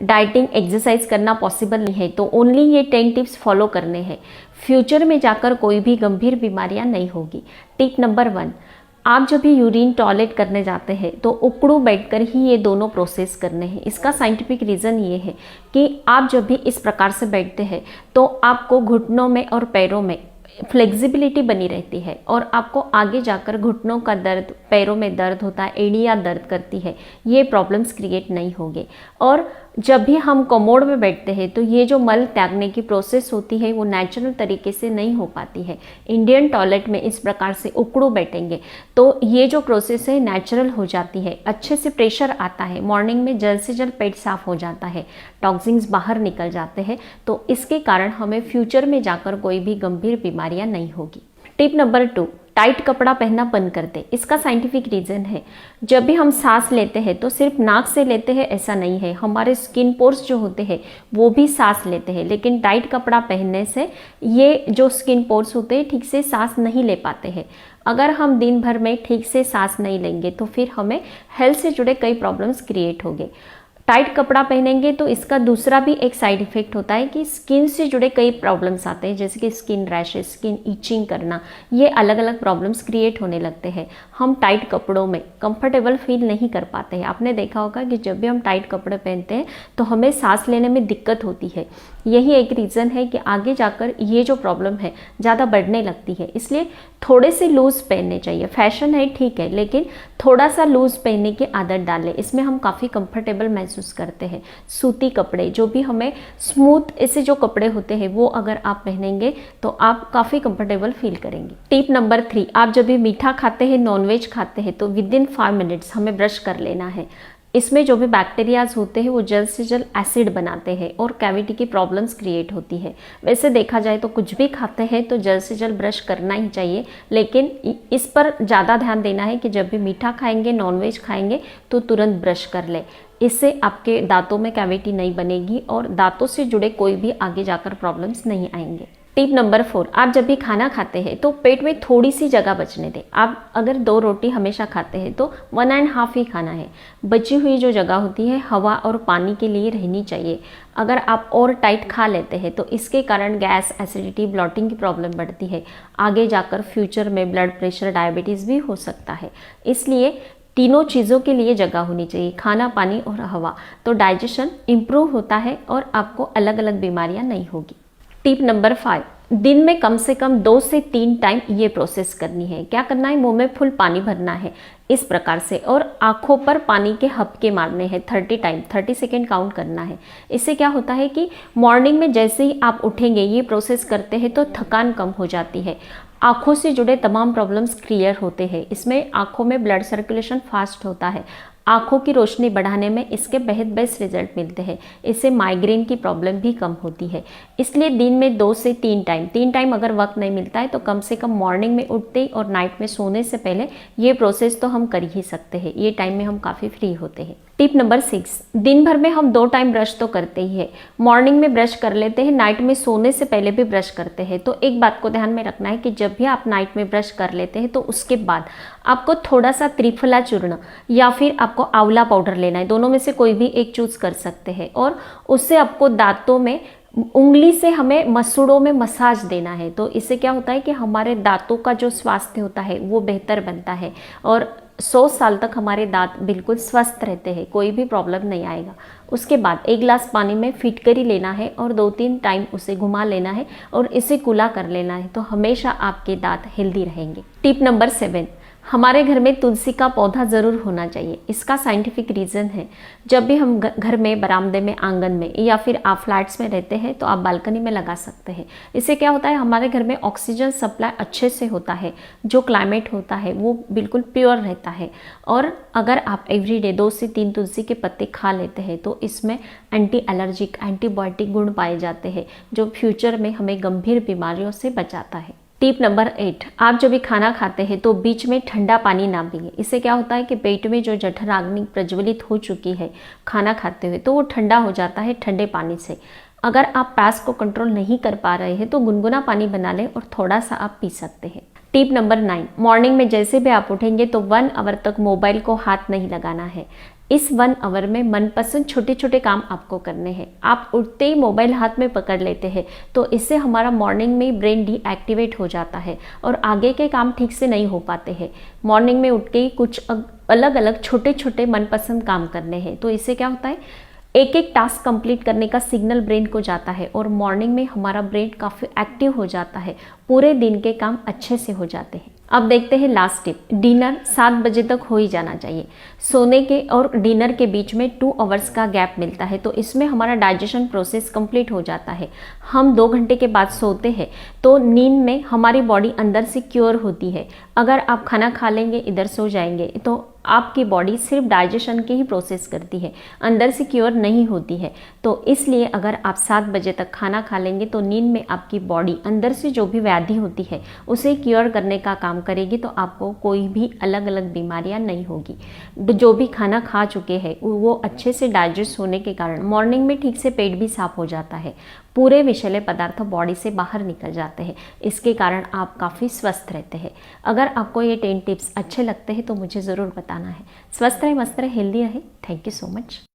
Dieting exercise करना possible नहीं है तो ओनली ये 10 टिप्स फॉलो करने हैं। फ्यूचर में जाकर कोई भी गंभीर बीमारियां नहीं होगी। टिप नंबर 1, आप जब भी यूरिन टॉयलेट करने जाते हैं तो उकड़ू बैठकर ही ये दोनों प्रोसेस करने हैं। इसका साइंटिफिक रीज़न ये है कि आप जब भी इस प्रकार से बैठते हैं तो आपको घुटनों में और पैरों में फ्लेक्सिबिलिटी बनी रहती है और आपको आगे जाकर घुटनों का दर्द, पैरों में दर्द होता है, एड़ियाँ दर्द करती है, ये प्रॉब्लम्स क्रिएट नहीं होंगे। और जब भी हम कमोड में बैठते हैं तो ये जो मल त्यागने की प्रोसेस होती है वो नेचुरल तरीके से नहीं हो पाती है। इंडियन टॉयलेट में इस प्रकार से उकड़ू बैठेंगे तो ये जो प्रोसेस है नेचुरल हो जाती है, अच्छे से प्रेशर आता है, मॉर्निंग में जल्द से जल्द पेट साफ हो जाता है, टॉक्सिन्स बाहर निकल जाते हैं। तो इसके कारण हमें फ्यूचर में जाकर कोई भी गंभीर बीमारियां नहीं होगी। टिप नंबर 2, टाइट कपड़ा पहनना बंद कर दे। इसका साइंटिफिक रीज़न है, जब भी हम सांस लेते हैं तो सिर्फ नाक से लेते हैं ऐसा नहीं है, हमारे स्किन पोर्स जो होते हैं वो भी सांस लेते हैं, लेकिन टाइट कपड़ा पहनने से ये जो स्किन पोर्स होते हैं ठीक से सांस नहीं ले पाते हैं। अगर हम दिन भर में ठीक से सांस नहीं लेंगे तो फिर हमें हेल्थ से जुड़े कई प्रॉब्लम्स क्रिएट होंगे। टाइट कपड़ा पहनेंगे तो इसका दूसरा भी एक साइड इफेक्ट होता है कि स्किन से जुड़े कई प्रॉब्लम्स आते हैं, जैसे कि स्किन रैशेस, स्किन इचिंग करना, ये अलग अलग प्रॉब्लम्स क्रिएट होने लगते हैं। हम टाइट कपड़ों में कंफर्टेबल फील नहीं कर पाते हैं। आपने देखा होगा कि जब भी हम टाइट कपड़े पहनते हैं तो हमें सांस लेने में दिक्कत होती है। यही एक रीज़न है कि आगे जाकर ये जो प्रॉब्लम है ज़्यादा बढ़ने लगती है। इसलिए थोड़े से लूज़ पहनने चाहिए। फैशन है ठीक है, लेकिन थोड़ा सा लूज़ पहनने की आदत डालें, इसमें हम काफ़ी कंफर्टेबल महसूस करते हैं। सूती कपड़े, जो भी हमें स्मूथ ऐसे जो कपड़े होते हैं वो अगर आप पहनेंगे तो आप काफ़ी कंफर्टेबल फील करेंगे। टिप नंबर 3, आप जब भी मीठा खाते हैं, नॉनवेज खाते हैं तो विदिन 5 मिनट्स हमें ब्रश कर लेना है। इसमें जो भी बैक्टीरियाज होते हैं वो जल्द से जल्द एसिड बनाते हैं और कैविटी की प्रॉब्लम्स क्रिएट होती है। वैसे देखा जाए तो कुछ भी खाते हैं तो जल्द से जल्द ब्रश करना ही चाहिए, लेकिन इस पर ज़्यादा ध्यान देना है कि जब भी मीठा खाएंगे, नॉनवेज खाएंगे तो तुरंत ब्रश कर ले। इससे आपके दांतों में कैविटी नहीं बनेगी और दांतों से जुड़े कोई भी आगे जाकर प्रॉब्लम्स नहीं आएंगे। टिप नंबर 4, आप जब भी खाना खाते हैं तो पेट में थोड़ी सी जगह बचने दें। आप अगर 2 रोटी हमेशा खाते हैं तो 1.5 ही खाना है। बची हुई जो जगह होती है हवा और पानी के लिए रहनी चाहिए। अगर आप और टाइट खा लेते हैं तो इसके कारण गैस, एसिडिटी, ब्लॉटिंग की प्रॉब्लम बढ़ती है। आगे जाकर फ्यूचर में ब्लड प्रेशर, डायबिटीज़ भी हो सकता है। इसलिए तीनों चीज़ों के लिए जगह होनी चाहिए, खाना, पानी और हवा, तो डाइजेशन इम्प्रूव होता है और आपको अलग अलग बीमारियां नहीं होगी। टिप नंबर 5, दिन में कम से कम 2 से 3 टाइम ये प्रोसेस करनी है। क्या करना है? मुंह में फुल पानी भरना है इस प्रकार से और आंखों पर पानी के हपके मारने हैं 30 टाइम, 30 सेकेंड काउंट करना है। इससे क्या होता है कि मॉर्निंग में जैसे ही आप उठेंगे, ये प्रोसेस करते हैं तो थकान कम हो जाती है, आँखों से जुड़े तमाम प्रॉब्लम्स क्लियर होते हैं। इसमें आँखों में ब्लड सर्कुलेशन फास्ट होता है, आँखों की रोशनी बढ़ाने में इसके बेहद बेस्ट रिजल्ट मिलते हैं। इससे माइग्रेन की प्रॉब्लम भी कम होती है। इसलिए दिन में 2 से 3 टाइम अगर वक्त नहीं मिलता है तो कम से कम मॉर्निंग में उठते ही और नाइट में सोने से पहले ये प्रोसेस तो हम कर ही सकते हैं। ये टाइम में हम काफ़ी फ्री होते हैं। टिप नंबर 6, दिन भर में हम 2 टाइम ब्रश तो करते ही है। मॉर्निंग में ब्रश कर लेते हैं, नाइट में सोने से पहले भी ब्रश करते हैं। तो एक बात को ध्यान में रखना है कि जब भी आप नाइट में ब्रश कर लेते हैं तो उसके बाद आपको थोड़ा सा त्रिफला चूर्ण या फिर आपको आंवला पाउडर लेना है। दोनों में से कोई भी एक चूज कर सकते हैं और उससे आपको दांतों में उंगली से हमें मसूड़ों में मसाज देना है। तो इससे क्या होता है कि हमारे दांतों का जो स्वास्थ्य होता है वो बेहतर बनता है और 100 साल तक हमारे दांत बिल्कुल स्वस्थ रहते हैं, कोई भी प्रॉब्लम नहीं आएगा। उसके बाद 1 गिलास पानी में फिटकरी लेना है और 2-3 टाइम उसे घुमा लेना है और इसे कुला कर लेना है, तो हमेशा आपके दांत हेल्दी रहेंगे। टिप नंबर 7, हमारे घर में तुलसी का पौधा ज़रूर होना चाहिए। इसका साइंटिफिक रीज़न है, जब भी हम घर में, बरामदे में, आंगन में या फिर आप फ्लैट्स में रहते हैं तो आप बालकनी में लगा सकते हैं। इससे क्या होता है, हमारे घर में ऑक्सीजन सप्लाई अच्छे से होता है, जो क्लाइमेट होता है वो बिल्कुल प्योर रहता है। और अगर आप एवरीडे 2 से 3 तुलसी के पत्ते खा लेते हैं तो इसमें एंटी एलर्जिक, एंटीबायोटिक गुण पाए जाते हैं, जो फ्यूचर में हमें गंभीर बीमारियों से बचाता है। टिप नंबर 8, आप जब भी खाना खाते हैं तो बीच में ठंडा पानी ना पिए। इससे क्या होता है कि पेट में जो जठराग्नि प्रज्वलित हो चुकी है खाना खाते हुए तो वो ठंडा हो जाता है ठंडे पानी से। अगर आप प्यास को कंट्रोल नहीं कर पा रहे हैं तो गुनगुना पानी बना लें और थोड़ा सा आप पी सकते हैं। टिप नंबर 9, मॉर्निंग में जैसे भी आप उठेंगे तो 1 आवर तक मोबाइल को हाथ नहीं लगाना है। इस 1 आवर में मनपसंद छोटे छोटे काम आपको करने हैं। आप उठते ही मोबाइल हाथ में पकड़ लेते हैं तो इससे हमारा मॉर्निंग में ब्रेन डीएक्टिवेट हो जाता है और आगे के काम ठीक से नहीं हो पाते हैं। मॉर्निंग में उठ के ही कुछ अलग अलग छोटे छोटे मनपसंद काम करने हैं, तो इससे क्या होता है, एक एक टास्क कंप्लीट करने का सिग्नल ब्रेन को जाता है और मॉर्निंग में हमारा ब्रेन काफ़ी एक्टिव हो जाता है, पूरे दिन के काम अच्छे से हो जाते हैं। अब देखते हैं लास्ट टिप। डिनर 7 बजे तक हो ही जाना चाहिए। सोने के और डिनर के बीच में 2 आवर्स का गैप मिलता है, तो इसमें हमारा डाइजेशन प्रोसेस कंप्लीट हो जाता है। हम 2 घंटे के बाद सोते हैं तो नींद में हमारी बॉडी अंदर से क्योर होती है। अगर आप खाना खा लेंगे इधर सो जाएंगे तो आपकी बॉडी सिर्फ डाइजेशन की ही प्रोसेस करती है, अंदर से क्योर नहीं होती है। तो इसलिए अगर आप 7 बजे तक खाना खा लेंगे तो नींद में आपकी बॉडी अंदर से जो भी व्याधि होती है उसे क्योर करने का काम करेगी, तो आपको कोई भी अलग अलग बीमारियां नहीं होगी। जो भी खाना खा चुके हैं वो अच्छे से डाइजेस्ट होने के कारण मॉर्निंग में ठीक से पेट भी साफ हो जाता है, पूरे विषैले पदार्थ बॉडी से बाहर निकल जाते हैं। इसके कारण आप काफ़ी स्वस्थ रहते हैं। अगर आपको ये 10 टिप्स अच्छे लगते हैं तो मुझे ज़रूर बताना है। स्वस्थ रहे, मस्त रहे, हेल्दी रहे। Thank you so much.